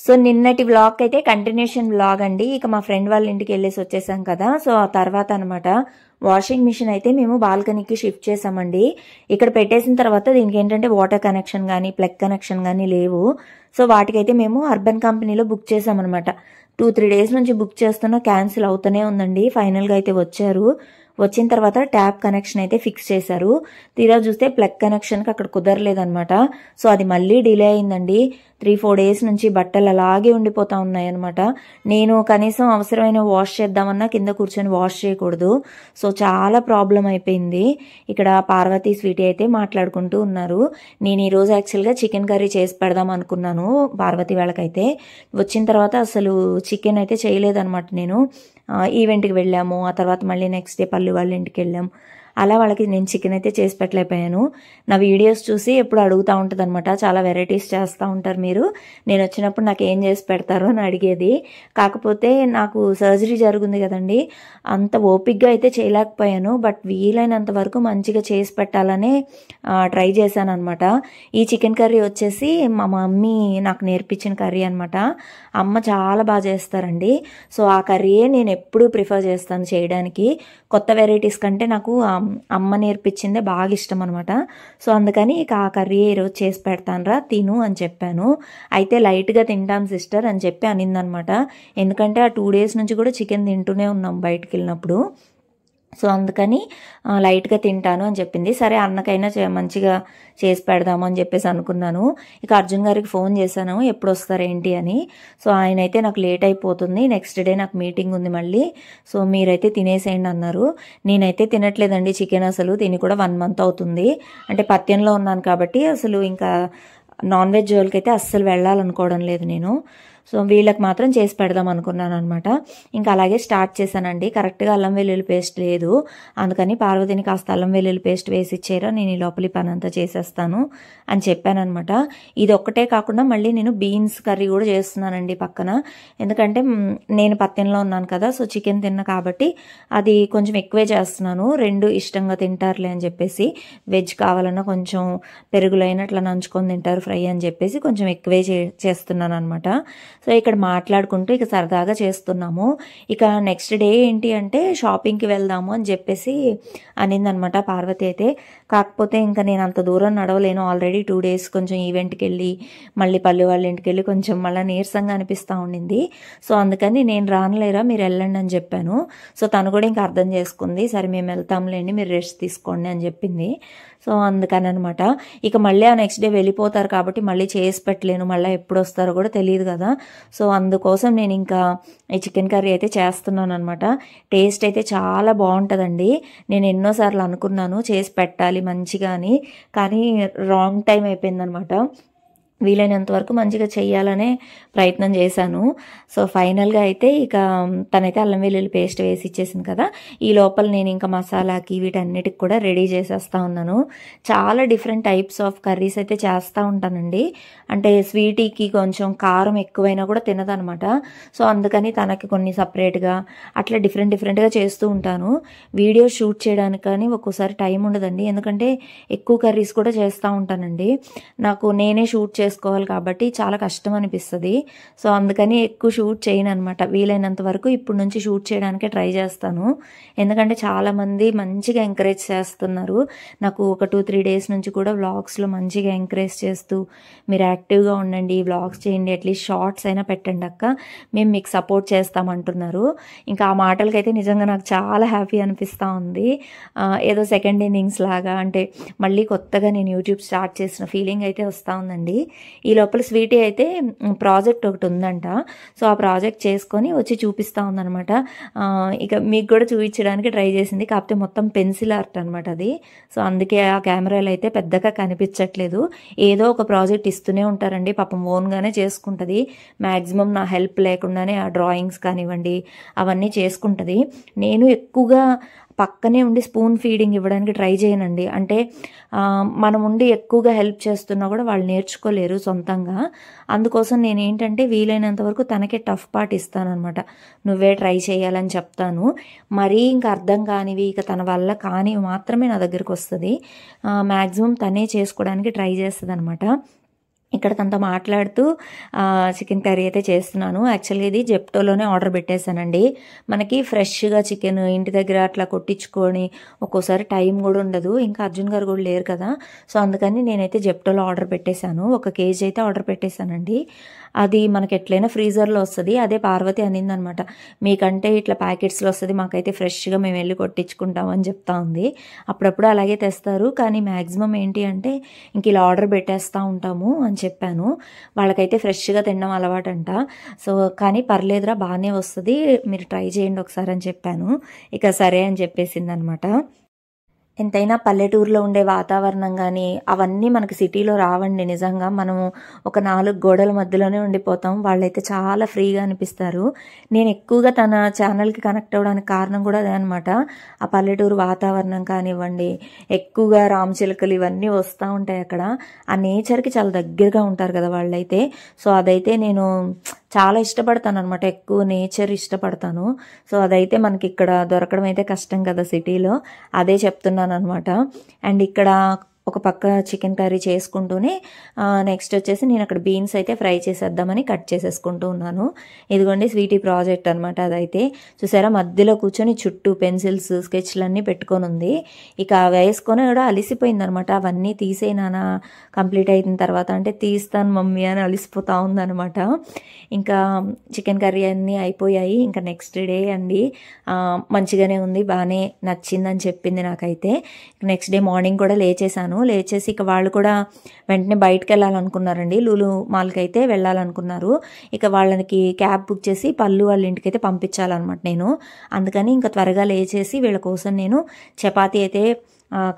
So నిన్నటి vlog అయితే continuation vlog అండి. ఇక మా ఫ్రెండ్ వాళ్ళ ఇంటికి వెళ్ళేసి వచ్చేసాం కదా. సో ఆ తర్వాత అనమాట వాషింగ్ మిషన్ అయితే మేము బాల్కనీకి షిఫ్ట్ చేసామండి. ఇక్కడ పెట్టేసిన తర్వాత దీనికి ఏంటంటే వాటర్ కనెక్షన్ కానీ ప్లగ్ కనెక్షన్ కానీ లేవు. సో వాటికైతే మేము అర్బన్ కంపెనీలో బుక్ చేసామన్నమాట. 2-3 డేస్ నుంచి బుక్ చేస్తున్నా క్యాన్సిల్ అవుతూనే ఉందండి. ఫైనల్గా అయితే వచ్చారు. వచ్చిన తర్వాత ట్యాప్ కనెక్షన్ అయితే ఫిక్స్ చేశారు. తీరా చూస్తే ప్లగ్ కనెక్షన్కి అక్కడ కుదరలేదనమాట. సో అది మళ్ళీ డిలే అయిందండి. 3-4 డేస్ నుంచి బట్టలు అలాగే ఉండిపోతా ఉన్నాయన్నమాట. నేను కనీసం అవసరమైన వాష్ చేద్దామన్నా కింద కూర్చొని వాష్ చేయకూడదు. సో చాలా ప్రాబ్లం అయిపోయింది. ఇక్కడ పార్వతి స్వీటీ అయితే మాట్లాడుకుంటూ ఉన్నారు. నేను ఈరోజు యాక్చువల్గా చికెన్ కర్రీ చేసి పెడదాం అనుకున్నాను పార్వతి వాళ్ళకైతే. వచ్చిన తర్వాత అసలు చికెన్ అయితే చేయలేదన్నమాట. నేను ఈవెంట్కి వెళ్ళాము. ఆ తర్వాత మళ్ళీ నెక్స్ట్ డే పల్లి వాళ్ళ ఇంటికి వెళ్ళాం. అలా వాళ్ళకి నేను చికెన్ అయితే చేసి పెట్టలేకపోయాను. నా వీడియోస్ చూసి ఎప్పుడు అడుగుతూ ఉంటుంది అనమాట, చాలా వెరైటీస్ చేస్తూ ఉంటారు మీరు, నేను వచ్చినప్పుడు నాకు ఏం చేసి పెడతారో అని అడిగేది. కాకపోతే నాకు సర్జరీ జరుగుంది కదండి, అంత ఓపిక్గా అయితే చేయలేకపోయాను. బట్ వీలైనంత వరకు మంచిగా చేసి పెట్టాలనే ట్రై చేశాను అనమాట. ఈ చికెన్ కర్రీ వచ్చేసి మా మమ్మీ నాకు నేర్పించిన కర్రీ అనమాట. అమ్మ చాలా బాగా చేస్తారండి. సో ఆ కర్రీయే నేను ఎప్పుడూ ప్రిఫర్ చేస్తాను చేయడానికి. కొత్త వెరైటీస్ కంటే నాకు అమ్మ నేర్పించిందే బాగా ఇష్టం అనమాట. సో అందుకని ఇక ఆ కర్రీ ఈరోజు చేసి పెడతానురా తిను అని చెప్పాను. అయితే లైట్గా తింటాం సిస్టర్ అని చెప్పి అనిందనమాట. ఎందుకంటే ఆ 2 డేస్ నుంచి కూడా చికెన్ తింటూనే ఉన్నాం బయటికి వెళ్ళినప్పుడు. సో అందుకని లైట్గా తింటాను అని చెప్పింది. సరే అన్నకైనా మంచిగా చేసి పెడదాము అని చెప్పేసి అనుకున్నాను. ఇక అర్జున్ గారికి ఫోన్ చేశాను ఎప్పుడు వస్తారేంటి అని. సో ఆయన అయితే నాకు లేట్ అయిపోతుంది, నెక్స్ట్ డే నాకు మీటింగ్ ఉంది మళ్ళీ, సో మీరైతే తినేసేయండి అన్నారు. నేనైతే తినట్లేదండి చికెన్, అసలు తిని కూడా 1 మంత్ అవుతుంది. అంటే పత్యంలో ఉన్నాను కాబట్టి అసలు ఇంకా నాన్ వెజ్ జోలికైతే అస్సలు వెళ్ళాలనుకోవడం లేదు నేను. సో వీళ్ళకి మాత్రం చేసి పెడదాం అనుకున్నాను అనమాట. ఇంకా అలాగే స్టార్ట్ చేశానండి. కరెక్ట్గా అల్లం వెల్లుల్లి పేస్ట్ లేదు, అందుకని పార్వతిని కాస్త అల్లం వెల్లుల్లి పేస్ట్ వేసి ఇచ్చారా, నేను ఈ లోపలి పని అంతా చేసేస్తాను అని చెప్పాను అనమాట. ఇది ఒక్కటే కాకుండా మళ్ళీ నేను బీన్స్ కర్రీ కూడా చేస్తున్నానండి పక్కన. ఎందుకంటే నేను పత్యంలో ఉన్నాను కదా, సో చికెన్ తిన్నా కాబట్టి అది కొంచెం ఎక్కువే చేస్తున్నాను. 2 ఇష్టంగా తింటారులే అని చెప్పేసి, వెజ్ కావాలన్నా కొంచెం పెరుగులో అయినా అట్లా నంచుకొని తింటారు ఫ్రై అని చెప్పేసి కొంచెం ఎక్కువే చేస్తున్నాను అనమాట. సో ఇక్కడ మాట్లాడుకుంటూ ఇక సరదాగా చేస్తున్నాము. ఇక నెక్స్ట్ డే ఏంటి అంటే షాపింగ్కి వెళ్దాము అని చెప్పేసి అనిందనమాట పార్వతి అయితే. కాకపోతే ఇంకా నేను అంత దూరం నడవలేను, ఆల్రెడీ 2 డేస్ కొంచెం ఈవెంట్కి వెళ్ళి మళ్ళీ పల్లె వాళ్ళ ఇంటికి వెళ్ళి కొంచెం మళ్ళీ నీరసంగా అనిపిస్తూ ఉండింది. సో అందుకని నేను రానులేరా మీరు వెళ్ళండి అని చెప్పాను. సో తను కూడా ఇంకా అర్థం చేసుకుంది, సరే మేము వెళ్తాంలేండి మీరు రెస్ట్ తీసుకోండి అని చెప్పింది. సో అందుకని అనమాట. ఇక మళ్ళీ ఆ నెక్స్ట్ డే వెళ్ళిపోతారు కాబట్టి మళ్ళీ చేసి పెట్టలేను, మళ్ళీ ఎప్పుడు వస్తారో కూడా తెలియదు కదా. సో అందుకోసం నేను ఇంకా ఈ చికెన్ కర్రీ అయితే చేస్తున్నాను అనమాట. టేస్ట్ అయితే చాలా బాగుంటుందండి. నేను ఎన్నోసార్లు అనుకున్నాను చేసి పెట్టాలి మంచిగా అని, కానీ రాంగ్ టైం అయిపోయిందనమాట. వీలైనంత వరకు మంచిగా చెయ్యాలనే ప్రయత్నం చేశాను. సో ఫైనల్గా అయితే ఇక తనైతే అల్లం వెల్లుల్లి పేస్ట్ వేసి ఇచ్చేసింది కదా. ఈ లోపల నేను ఇంకా మసాలాకి వీటన్నిటికి కూడా రెడీ చేసేస్తూ ఉన్నాను. చాలా డిఫరెంట్ టైప్స్ ఆఫ్ కర్రీస్ అయితే చేస్తూ ఉంటానండి. అంటే స్వీటీకి కొంచెం కారం ఎక్కువైనా కూడా తినదనమాట. సో అందుకని తనకి కొన్ని సపరేట్గా అట్లా డిఫరెంట్గా చేస్తూ ఉంటాను. వీడియో షూట్ చేయడానికి కానీ ఒక్కోసారి టైం ఉండదండి, ఎందుకంటే ఎక్కువ కర్రీస్ కూడా చేస్తూ ఉంటానండి. నాకు నేనే షూట్ చేసుకోవాలి కాబట్టి చాలా కష్టం అనిపిస్తుంది. సో అందుకని ఎక్కువ షూట్ చేయను అనమాట. వీలైనంత వరకు ఇప్పుడు నుంచి షూట్ చేయడానికే ట్రై చేస్తాను. ఎందుకంటే చాలామంది మంచిగా ఎంకరేజ్ చేస్తున్నారు నాకు. ఒక 2-3 డేస్ నుంచి కూడా వ్లాగ్స్లో మంచిగా ఎంకరేజ్ చేస్తూ మీరు యాక్టివ్గా ఉండండి, వ్లాగ్స్ చేయండి, అట్లీస్ట్ షార్ట్స్ అయినా పెట్టండి అక్క, మేము మీకు సపోర్ట్ చేస్తామంటున్నారు. ఇంకా ఆ మాటలకైతే నిజంగా నాకు చాలా హ్యాపీ అనిపిస్తూ ఉంది. ఏదో సెకండ్ ఇన్నింగ్స్ లాగా, అంటే మళ్ళీ కొత్తగా నేను యూట్యూబ్ స్టార్ట్ చేసిన ఫీలింగ్ అయితే వస్తూ ఉందండి. ఈ లోపల స్వీటీ అయితే ప్రాజెక్ట్ ఒకటి ఉందంట. సో ఆ ప్రాజెక్ట్ చేసుకొని వచ్చి చూపిస్తూ ఉందనమాట. ఇక మీకు కూడా చూపించడానికి ట్రై చేసింది, కాకపోతే మొత్తం పెన్సిల్ ఆర్ట్ అనమాట అది. సో అందుకే ఆ కెమెరాలో అయితే పెద్దగా కనిపించట్లేదు. ఏదో ఒక ప్రాజెక్ట్ ఇస్తూనే ఉంటారండి, పాపం ఓన్గానే చేసుకుంటుంది. మ్యాక్సిమం నా హెల్ప్ లేకుండానే ఆ డ్రాయింగ్స్ కానివ్వండి అవన్నీ చేసుకుంటుంది. నేను ఎక్కువగా పక్కనే ఉండి స్పూన్ ఫీడింగ్ ఇవ్వడానికి ట్రై చేయనండి. అంటే మనం ఉండి ఎక్కువగా హెల్ప్ చేస్తున్నా కూడా వాళ్ళు నేర్చుకోలేరు సొంతంగా. అందుకోసం నేను ఏంటంటే వీలైనంత వరకు తనకే టఫ్ పార్ట్ ఇస్తానమాట. నువ్వే ట్రై చేయాలని చెప్తాను. మరీ ఇంకా అర్థం కానివి, ఇక తన వల్ల కానివి మాత్రమే నా దగ్గరికి వస్తుంది. మ్యాక్సిమం తనే చేసుకోవడానికి ట్రై చేస్తుంది అనమాట. ఇక్కడ తనతో మాట్లాడుతూ చికెన్ కర్రీ అయితే చేస్తున్నాను. యాక్చువల్గా ఇది జెప్టోలోనే ఆర్డర్ పెట్టేశానండి. మనకి ఫ్రెష్గా చికెన్ ఇంటి దగ్గర అట్లా కొట్టించుకొని ఒక్కోసారి టైం కూడా ఉండదు. ఇంకా అర్జున్ గారు కూడా లేరు కదా, సో అందుకని నేనైతే జెప్టోలో ఆర్డర్ పెట్టేశాను. 1 కేజీ అయితే ఆర్డర్ పెట్టేశానండి. అది మనకి ఎట్లయినా ఫ్రీజర్లో వస్తుంది. అదే పార్వతి అనిందనమాట, మీకంటే ఇట్లా ప్యాకెట్స్లో వస్తుంది, మాకైతే ఫ్రెష్గా మేము వెళ్ళి కొట్టించుకుంటామని చెప్తా ఉంది. అప్పుడప్పుడు అలాగే తెస్తారు, కానీ మ్యాక్సిమం ఏంటి అంటే ఇంక ఇలా ఆర్డర్ పెట్టేస్తూ ఉంటాము అని చెప్పాను. వాళ్ళకైతే ఫ్రెష్గా తినడం అలవాటంట. సో కానీ పర్లేదురా, బాగానే వస్తుంది, మీరు ట్రై చేయండి ఒకసారి అని చెప్పాను. ఇక సరే అని చెప్పేసింది అనమాట. ఎంతైనా పల్లెటూరులో ఉండే వాతావరణం కానీ అవన్నీ మనకి సిటీలో రావండి. నిజంగా మనము ఒక 4 గోడల మధ్యలోనే ఉండిపోతాం. వాళ్ళైతే చాలా ఫ్రీగా అనిపిస్తారు. నేను ఎక్కువగా తన ఛానల్కి కనెక్ట్ అవ్వడానికి కారణం కూడా అదే అనమాట. ఆ పల్లెటూరు వాతావరణం కానివ్వండి, ఎక్కువగా రామచిలుకలు ఇవన్నీ వస్తూ ఉంటాయి అక్కడ. ఆ నేచర్కి చాలా దగ్గరగా ఉంటారు కదా వాళ్ళైతే. సో అదైతే నేను చాలా ఇష్టపడతాను అనమాట, ఎక్కువ నేచర్ ఇష్టపడతాను. సో అదైతే మనకి ఇక్కడ దొరకడం అయితే కష్టం కదా సిటీలో, అదే చెప్తున్నాను అనమాట. అండ్ ఇక్కడ ఒక పక్క చికెన్ కర్రీ చేసుకుంటూనే నెక్స్ట్ వచ్చేసి నేను అక్కడ బీన్స్ అయితే ఫ్రై చేసేద్దామని కట్ చేసేసుకుంటూ ఉన్నాను. ఇదిగోండి స్వీటీ ప్రాజెక్ట్ అనమాట. అదైతే చూసారా, మధ్యలో కూర్చొని చుట్టూ పెన్సిల్స్ స్కెచ్లు అన్నీ పెట్టుకొని ఉంది. ఇక వేసుకొని కూడా అలిసిపోయింది అనమాట. అవన్నీ తీసేనానా కంప్లీట్ అయిన తర్వాత అంటే, తీస్తాను మమ్మీ అని అలిసిపోతా ఉందనమాట. ఇంకా చికెన్ కర్రీ అన్నీ అయిపోయాయి. ఇంకా నెక్స్ట్ డే అండి, మంచిగానే ఉంది, బాగానే నచ్చిందని చెప్పింది నాకైతే. నెక్స్ట్ డే మార్నింగ్ కూడా లేచేసాను. లేచేసి ఇక వాళ్ళు కూడా వెంటనే బయటకు వెళ్ళాలనుకున్నారండి, లూలు మాల్కి అయితే వెళ్ళాలనుకున్నారు. ఇక వాళ్ళకి క్యాబ్ బుక్ చేసి పల్లు వాళ్ళ ఇంటికైతే పంపించాలన్నమాట నేను. అందుకని ఇంకా త్వరగా లేచేసి వీళ్ళ కోసం నేను చపాతీ అయితే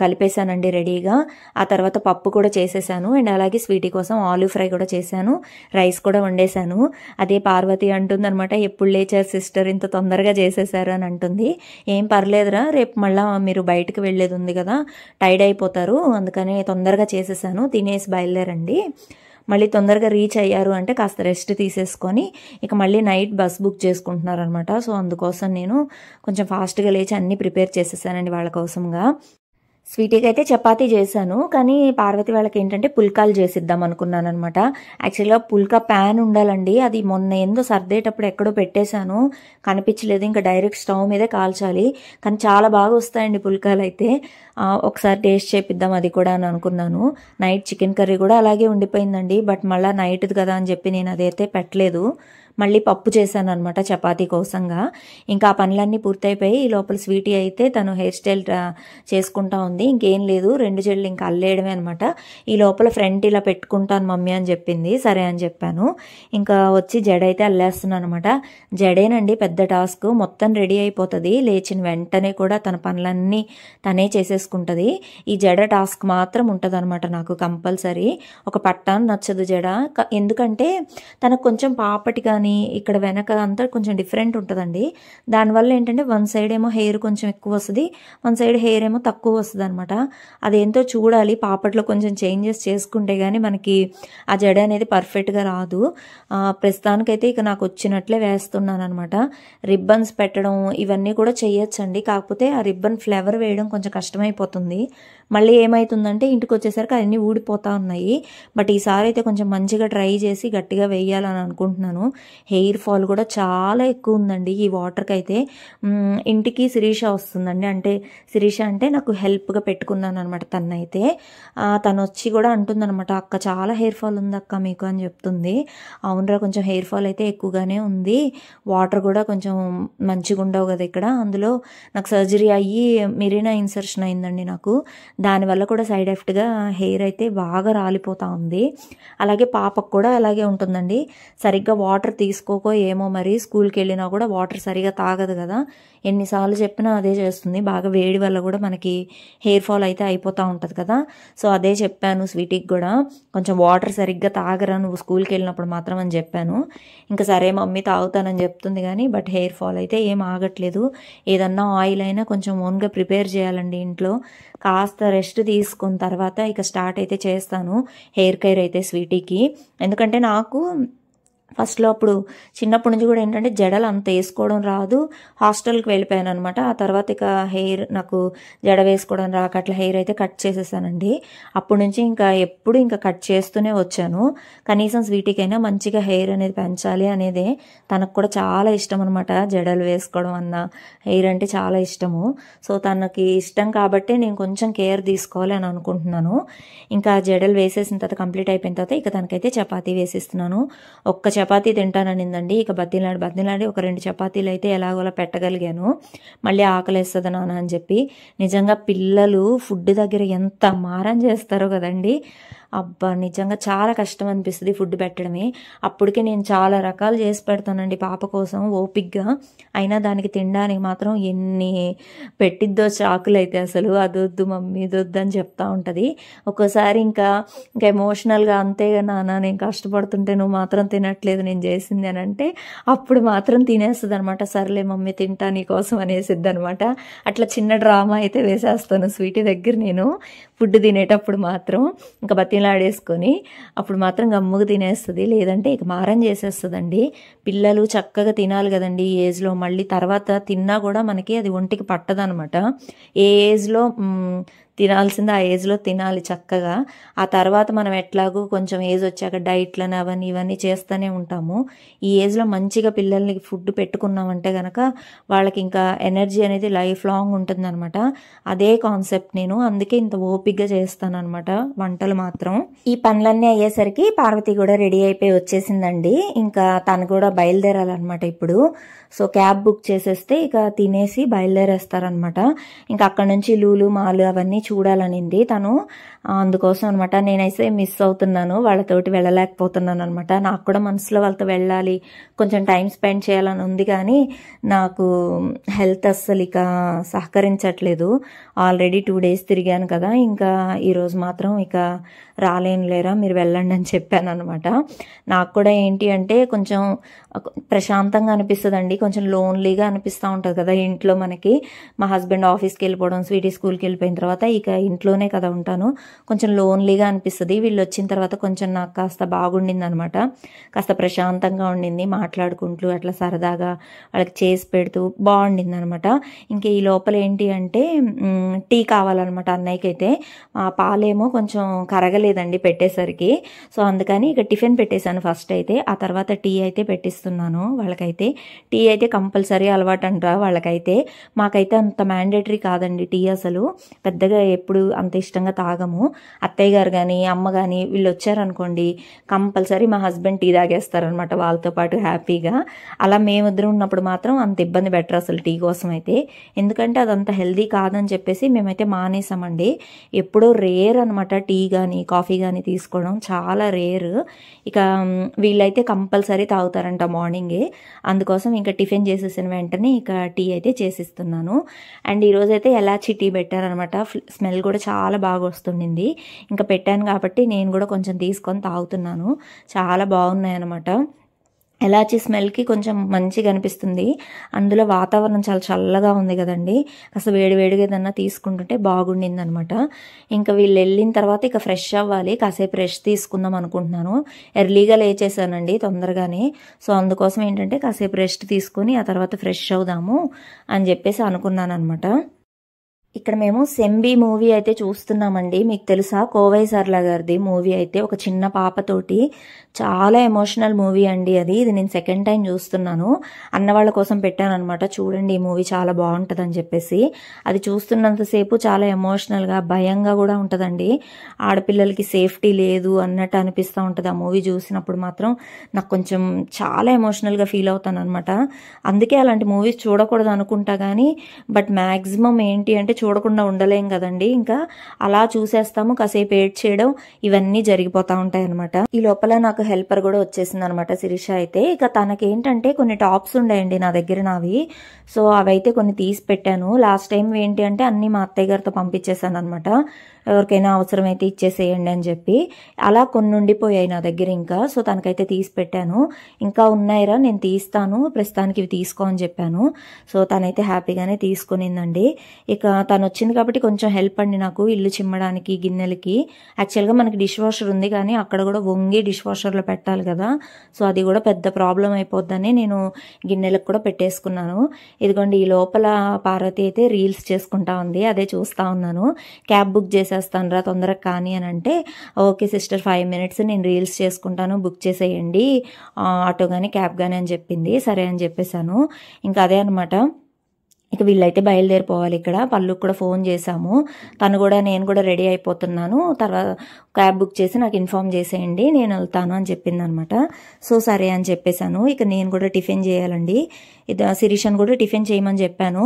కలిపేశానండి రెడీగా. ఆ తర్వాత పప్పు కూడా చేసేసాను. అండ్ అలాగే స్వీటీ కోసం ఆలూ ఫ్రై కూడా చేశాను, రైస్ కూడా వండేశాను. అదే పార్వతి అంటుంది అనమాట, ఎప్పుడు లేచారు సిస్టర్, ఇంత తొందరగా చేసేసారు అని అంటుంది. ఏం పర్లేదురా, రేపు మళ్ళీ మీరు బయటకు వెళ్ళేది ఉంది కదా, టైర్డ్ అయిపోతారు, అందుకని తొందరగా చేసేసాను, తినేసి బయలుదేరండి. మళ్ళీ తొందరగా రీచ్ అయ్యారు అంటే కాస్త రెస్ట్ తీసేసుకొని ఇక మళ్ళీ నైట్ బస్ బుక్ చేసుకుంటున్నారు అనమాట. సో అందుకోసం నేను కొంచెం ఫాస్ట్గా లేచి అన్నీ ప్రిపేర్ చేసేసానండి వాళ్ళ కోసంగా. స్వీటీకి అయితే చపాతీ చేశాను, కానీ పార్వతి వాళ్ళకి ఏంటంటే పుల్కాలు చేసిద్దాం అనుకున్నాను అనమాట. యాక్చువల్గా పుల్కా ప్యాన్ ఉండాలండి, అది మొన్న ఏందో సర్దేటప్పుడు ఎక్కడో పెట్టేశాను, కనిపించలేదు. ఇంకా డైరెక్ట్ స్టవ్ మీదే కాల్చాలి, కానీ చాలా బాగా వస్తాయండి పుల్కాలు అయితే. ఒకసారి టేస్ట్ చేపిద్దాం అది కూడా అని అనుకున్నాను. నైట్ చికెన్ కర్రీ కూడా అలాగే ఉండిపోయిందండి, బట్ మళ్ళీ నైట్ది కదా అని చెప్పి నేను అదైతే పెట్టలేదు. మళ్ళీ పప్పు చేశాను అనమాట చపాతీ కోసంగా. ఇంకా ఆ పనులన్నీ పూర్తయిపోయి ఈ లోపల స్వీటీ అయితే తను హెయిర్ స్టైల్ చేసుకుంటా ఉంది. ఇంకేం లేదు, 2 జడలు ఇంకా అల్లేయడమే అనమాట. ఈ లోపల ఫ్రంట్ ఇలా పెట్టుకుంటాను మమ్మీ అని చెప్పింది, సరే అని చెప్పాను. ఇంకా వచ్చి జడ అయితే అల్లేస్తున్నాను అనమాట. జడేనండి పెద్ద టాస్క్, మొత్తం రెడీ అయిపోతుంది లేచిన వెంటనే కూడా తన పనులన్నీ తనే చేసేసుకుంటుంది. ఈ జడ టాస్క్ మాత్రం ఉంటుంది అనమాట నాకు కంపల్సరీ. ఒక పట్టాను నచ్చదు జడ, ఎందుకంటే తనకు కొంచెం పాపటి కానీ ఇక్కడ వెనక అంతా కొంచెం డిఫరెంట్ ఉంటుందండి. దానివల్ల ఏంటంటే వన్ సైడ్ ఏమో హెయిర్ కొంచెం ఎక్కువ వస్తుంది, వన్ సైడ్ హెయిర్ ఏమో తక్కువ వస్తుంది అనమాట. అదేంటో చూడాలి, పాపట్లో కొంచెం చేంజెస్ చేసుకుంటే కానీ మనకి ఆ జడ అనేది పర్ఫెక్ట్గా రాదు. ప్రస్తుతానికైతే ఇక నాకు వచ్చినట్లే వేస్తున్నాను అనమాట. రిబ్బన్స్ పెట్టడం ఇవన్నీ కూడా చేయొచ్చండి, కాకపోతే ఆ రిబ్బన్ ఫ్లేవర్ వేయడం కొంచెం కష్టమైపోతుంది. మళ్ళీ ఏమవుతుందంటే ఇంటికి వచ్చేసరికి అన్నీ ఊడిపోతూ ఉన్నాయి. బట్ ఈసారి అయితే కొంచెం మంచిగా ట్రై చేసి గట్టిగా వేయాలని అనుకుంటున్నాను. హెయిర్ ఫాల్ కూడా చాలా ఎక్కువ ఉందండి ఈ వాటర్కి అయితే. ఇంటికి శిరీష వస్తుందండి, అంటే శిరీష అంటే నాకు హెల్ప్గా పెట్టుకున్నాను అనమాట. తనైతే తను వచ్చి కూడా అంటుందన్నమాట, అక్క చాలా హెయిర్ ఫాల్ ఉంది అక్క మీకు అని చెప్తుంది. అవునరా, కొంచెం హెయిర్ ఫాల్ అయితే ఎక్కువగానే ఉంది, వాటర్ కూడా కొంచెం మంచిగా ఉండవు కదా ఇక్కడ. అందులో నాకు సర్జరీ అయ్యి మెరీనా ఇన్సర్షన్ అయిందండి నాకు, దానివల్ల కూడా సైడ్ ఎఫెక్ట్గా హెయిర్ అయితే బాగా రాలిపోతూ ఉంది. అలాగే పాపకు కూడా అలాగే ఉంటుందండి, సరిగ్గా వాటర్ తీసుకోకో ఏమో మరి, స్కూల్కి వెళ్ళినా కూడా వాటర్ సరిగా తాగదు కదా, ఎన్నిసార్లు చెప్పినా అదే చేస్తుంది. బాగా వేడి వల్ల కూడా మనకి హెయిర్ ఫాల్ అయితే అయిపోతూ ఉంటుంది కదా. సో అదే చెప్పాను స్వీటీకి కూడా, కొంచెం వాటర్ సరిగ్గా తాగరా నువ్వు స్కూల్కి వెళ్ళినప్పుడు మాత్రం అని చెప్పాను. ఇంకా సరే మమ్మీ తాగుతానని చెప్తుంది కానీ బట్ హెయిర్ ఫాల్ అయితే ఏం ఆగట్లేదు. ఏదన్నా ఆయిల్ అయినా కొంచెం ఓన్గా ప్రిపేర్ చేయాలండి ఇంట్లో. కాస్త రెస్ట్ తీసుకున్న తర్వాత ఇక స్టార్ట్ అయితే చేస్తాను హెయిర్ కేర్ అయితే స్వీటీకి. ఎందుకంటే నాకు ఫస్ట్లో అప్పుడు చిన్నప్పటి నుంచి కూడా ఏంటంటే జడలు అంత వేసుకోవడం రాదు, హాస్టల్కి వెళ్ళిపోయాను అనమాట. ఆ తర్వాత ఇక హెయిర్ నాకు జడ వేసుకోవడం రాక అట్లా హెయిర్ అయితే కట్ చేసేసానండి. అప్పటి నుంచి ఇంకా ఎప్పుడు ఇంకా కట్ చేస్తూనే వచ్చాను. కనీసం స్వీటీకైనా మంచిగా హెయిర్ అనేది పెంచాలి అనేదే తనకు కూడా చాలా ఇష్టం అనమాట. జడలు వేసుకోవడం అన్న హెయిర్ అంటే చాలా ఇష్టము. సో తనకి ఇష్టం కాబట్టి నేను కొంచెం కేర్ తీసుకోవాలి అని అనుకుంటున్నాను. ఇంకా జడలు వేసేసిన తర్వాత కంప్లీట్ అయిపోయిన తర్వాత ఇక తనకైతే చపాతీ వేసిస్తున్నాను. ఒక్క చపాతీ తింటాననిందండి. ఇక బతిలాడి ఒక 2 చపాతీలు అయితే ఎలాగోలా పెట్టగలిగాను. మళ్ళీ ఆకలేస్తుంది నాన్న అని చెప్పి. నిజంగా పిల్లలు ఫుడ్ దగ్గర ఎంత మారం చేస్తారో కదండి. అబ్బా నిజంగా చాలా కష్టం అనిపిస్తుంది ఫుడ్ పెట్టడమే. అప్పటికే నేను చాలా రకాలు చేసి పెడతానండి పాప కోసం ఓపిక్గా. అయినా దానికి తినడానికి మాత్రం ఎన్ని పెట్టిద్దో చాకులు అయితే అసలు. అదొద్దు మమ్మీ ఇదొద్దు అని చెప్తా ఉంటుంది. ఒక్కోసారి ఇంకా ఎమోషనల్గా అంతేగా నాన్న నేను కష్టపడుతుంటే నువ్వు మాత్రం తినట్లేదు నేను చేసింది అని అంటే అప్పుడు మాత్రం తినేస్తుంది అనమాట. సర్లే మమ్మీ తింటా నీకోసం అనేసిద్ది అనమాట. అట్లా చిన్న డ్రామా అయితే వేసేస్తాను స్వీటీ దగ్గర నేను ఫుడ్ తినేటప్పుడు మాత్రం. ఇంకా బతిలాడేసుకొని అప్పుడు మాత్రం గమ్ముగా తినేస్తుంది, లేదంటే ఇక మారం చేసేస్తుందండి. పిల్లలు చక్కగా తినాలి కదండి ఈ ఏజ్లో. మళ్ళీ తర్వాత తిన్నా కూడా మనకి అది ఒంటికి పట్టదనమాట. ఏ ఏజ్లో తినాల్సింది ఆ ఏజ్లో తినాలి చక్కగా. ఆ తర్వాత మనం ఎట్లాగూ కొంచెం ఏజ్ వచ్చాక డైట్లను అవన్నీ ఇవన్నీ చేస్తూనే ఉంటాము. ఈ ఏజ్లో మంచిగా పిల్లల్ని ఫుడ్ పెట్టుకున్నామంటే కనుక వాళ్ళకి ఇంకా ఎనర్జీ అనేది లైఫ్ లాంగ్ ఉంటుందన్నమాట. అదే కాన్సెప్ట్ నేను అందుకే ఇంత ఓపిక్గా చేస్తాను అనమాట వంటలు మాత్రం. ఈ పనులన్నీ అయ్యేసరికి పార్వతి కూడా రెడీ అయిపోయి వచ్చేసిందండి. ఇంకా తను కూడా బయలుదేరాలన్నమాట ఇప్పుడు. సో క్యాబ్ బుక్ చేసేస్తే ఇక తినేసి బయలుదేరేస్తారనమాట. ఇంకా అక్కడ నుంచి లూలు మాలు అవన్నీ చూడాలనింది తను. అందుకోసం అనమాట నేనైతే మిస్ అవుతున్నాను, వాళ్ళతోటి వెళ్ళలేకపోతున్నాను అనమాట. నాకు కూడా మనసులో వాళ్ళతో వెళ్ళాలి, కొంచెం టైం స్పెండ్ చేయాలని ఉంది, కానీ నాకు హెల్త్ అస్సలు ఇక సహకరించట్లేదు. ఆల్రెడీ 2 days తిరిగాను కదా, ఇంకా ఈరోజు మాత్రం ఇక రాలేను లేరా మీరు వెళ్ళండి అని చెప్పాను అనమాట. నాకు కూడా ఏంటి అంటే కొంచెం ప్రశాంతంగా అనిపిస్తుందండి, కొంచెం లోన్లీగా అనిపిస్తూ ఉంటుంది కదా ఇంట్లో మనకి. మా హస్బెండ్ ఆఫీస్కి వెళ్ళిపోవడం, స్వీటీ స్కూల్కి వెళ్ళిపోయిన తర్వాత ఇక ఇంట్లోనే కదా ఉంటాను, కొంచెం లోన్లీగా అనిపిస్తుంది. వీళ్ళు వచ్చిన తర్వాత కొంచెం నాకు కాస్త బాగుండింది అనమాట, కాస్త ప్రశాంతంగా ఉండింది, మాట్లాడుకుంటూ అట్లా సరదాగా వాళ్ళకి చేసి పెడుతూ బాగుండింది అనమాట. ఇంక ఈ లోపల ఏంటి అంటే టీ కావాలన్నమాట అన్నయ్యకి అయితే. ఆ పాలేమో కొంచెం కరగలేదండి పెట్టేసరికి. సో అందుకని ఇక టిఫిన్ పెట్టేశాను ఫస్ట్ అయితే, ఆ తర్వాత టీ అయితే పెట్టిస్తున్నాను వాళ్ళకైతే. టీ అయితే కంపల్సరీ అలవాటు అంటారా వాళ్ళకైతే. మాకైతే అంత మ్యాండేటరీ కాదండి టీ, అసలు పెద్దగా ఎప్పుడు అంత ఇష్టంగా తాగము. అత్తయ్య గారు కానీ అమ్మ కానీ వీళ్ళు వచ్చారనుకోండి కంపల్సరీ మా హస్బెండ్ టీ తాగేస్తారనమాట వాళ్ళతో పాటు హ్యాపీగా. అలా మేమిద్దరం ఉన్నప్పుడు మాత్రం అంత ఇబ్బంది పెట్టరు అసలు టీ కోసం అయితే, ఎందుకంటే అదంత హెల్దీ కాదని చెప్పేసి మేమైతే మానేసామండి. ఎప్పుడో రేర్ అనమాట టీ కానీ కాఫీ కానీ తీసుకోవడం, చాలా రేర్. ఇక వీళ్ళైతే కంపల్సరీ తాగుతారంట మార్నింగే. అందుకోసం ఇంకా టిఫిన్ చేసేసిన వెంటనే ఇక టీ అయితే చేసిస్తున్నాను. అండ్ ఈరోజైతే ఎలాచి టీ పెట్టారనమాట, స్మెల్ కూడా చాలా బాగా వస్తుండింది. ఇంకా పెట్టాను కాబట్టి నేను కూడా కొంచెం తీసుకొని తాగుతున్నాను. చాలా బాగున్నాయి అనమాట. ఎలాచి స్మెల్కి కొంచెం మంచిగా అనిపిస్తుంది. అందులో వాతావరణం చాలా చల్లగా ఉంది కదండి, అసలు వేడివేడిగా ఏదన్నా తీసుకుంటుంటే బాగుండింది అనమాట. ఇంకా వీళ్ళు వెళ్ళిన తర్వాత ఇక ఫ్రెష్ అవ్వాలి, కాసేపు రెస్ట్ తీసుకుందాం అనుకుంటున్నాను. ఎర్లీగా లేచేసానండి తొందరగానే. సో అందుకోసం ఏంటంటే కాసేపు రెస్ట్ తీసుకొని ఆ తర్వాత ఫ్రెష్ అవుదాము అని చెప్పేసి అనుకున్నాను అనమాట. ఇక్కడ మేము సెంబీ మూవీ అయితే చూస్తున్నామండి. మీకు తెలుసా కోవై సర్లా గారిది మూవీ అయితే, ఒక చిన్న పాపతోటి. చాలా ఎమోషనల్ మూవీ అండి అది. ఇది నేను సెకండ్ టైం చూస్తున్నాను. అన్నవాళ్ళ కోసం పెట్టాను అనమాట, చూడండి ఈ మూవీ చాలా బాగుంటుంది అని చెప్పేసి. అది చూస్తున్నంతసేపు చాలా ఎమోషనల్గా భయంగా కూడా ఉంటుందండి. ఆడపిల్లలకి సేఫ్టీ లేదు అన్నట్టు అనిపిస్తూ ఉంటుంది ఆ మూవీ చూసినప్పుడు మాత్రం. నాకు కొంచెం చాలా ఎమోషనల్గా ఫీల్ అవుతాను అనమాట. అందుకే అలాంటి మూవీస్ చూడకూడదు అనుకుంటా కానీ బట్ మ్యాక్సిమం ఏంటి అంటే చూడకుండా ఉండలేం కదండి. ఇంకా అలా చూసేస్తాము, కాసేపు ఏడ్ చేయడం ఇవన్నీ జరిగిపోతూ ఉంటాయి అనమాట. ఈ లోపల నాకు హెల్పర్ కూడా వచ్చేసింది అనమాట శిరీష అయితే. ఇక తనకి ఏంటంటే కొన్ని టాప్స్ ఉండేయండి నా దగ్గర నావి. సో అవైతే కొన్ని తీసి పెట్టాను. లాస్ట్ టైం ఏంటి అంటే అన్ని మా అత్తయ్య గారితో పంపించేసాను అనమాట, ఎవరికైనా అవసరమైతే ఇచ్చేసేయండి అని చెప్పి. అలా కొన్ని ఉండిపోయాయి నా దగ్గర ఇంకా. సో తనకైతే తీసి పెట్టాను. ఇంకా ఉన్నాయిరా నేను తీస్తాను, ప్రస్తుతానికి ఇవి తీసుకో అని చెప్పాను. సో తనైతే హ్యాపీగానే తీసుకునిందండి. ఇక తను వచ్చింది కాబట్టి కొంచెం హెల్ప్ అండి నాకు ఇల్లు చిమ్మడానికి, గిన్నెలకి. యాక్చువల్గా మనకి డిష్ వాషర్ ఉంది కానీ అక్కడ కూడా వంగి డిష్ వాషర్లో పెట్టాలి కదా, సో అది కూడా పెద్ద ప్రాబ్లం అయిపోద్దని నేను గిన్నెలకు కూడా పెట్టేసుకున్నాను. ఇదిగోండి ఈ లోపల పార్వతి అయితే రీల్స్ చేసుకుంటా ఉంది, అదే చూస్తూ ఉన్నాను. క్యాబ్ బుక్ చేసేస్తాను రా తొందరగా కానీ అని అంటే, ఓకే సిస్టర్ 5 minutes నేను రీల్స్ చేసుకుంటాను, బుక్ చేసేయండి ఆటో కానీ క్యాబ్ కానీ అని చెప్పింది. సరే అని చెప్పేశాను. ఇంకా అదే అనమాట, ఇక వీళ్ళైతే బయలుదేరిపోవాలి. ఇక్కడ పళ్ళుకు కూడా ఫోన్ చేశాము, తను కూడా నేను కూడా రెడీ అయిపోతున్నాను, తర్వాత క్యాబ్ బుక్ చేసి నాకు ఇన్ఫామ్ చేసేయండి నేను వెళ్తాను అని చెప్పింది అనమాట. సో సరే అని చెప్పేశాను. ఇక నేను కూడా టిఫిన్ చేయాలండి, శిరీషను కూడా టిఫిన్ చేయమని చెప్పాను.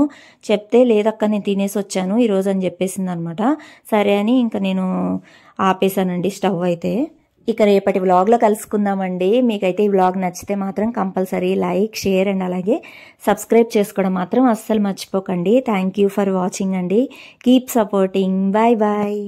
చెప్తే లేదక్క నేను తినేసి వచ్చాను ఈరోజు అని చెప్పేసింది అనమాట. సరే అని ఇంకా నేను ఆపేశానండి స్టవ్ అయితే. ఇక రేపటి వ్లాగ్లో కలుసుకుందామండి. మీకైతే ఈ వ్లాగ్ నచ్చితే మాత్రం కంపల్సరీ లైక్, షేర్ అండ్ అలాగే సబ్స్క్రైబ్ చేసుకోవడం మాత్రం అస్సలు మర్చిపోకండి. థ్యాంక్ యూ ఫర్ వాచింగ్ అండి. Keep supporting. Bye bye.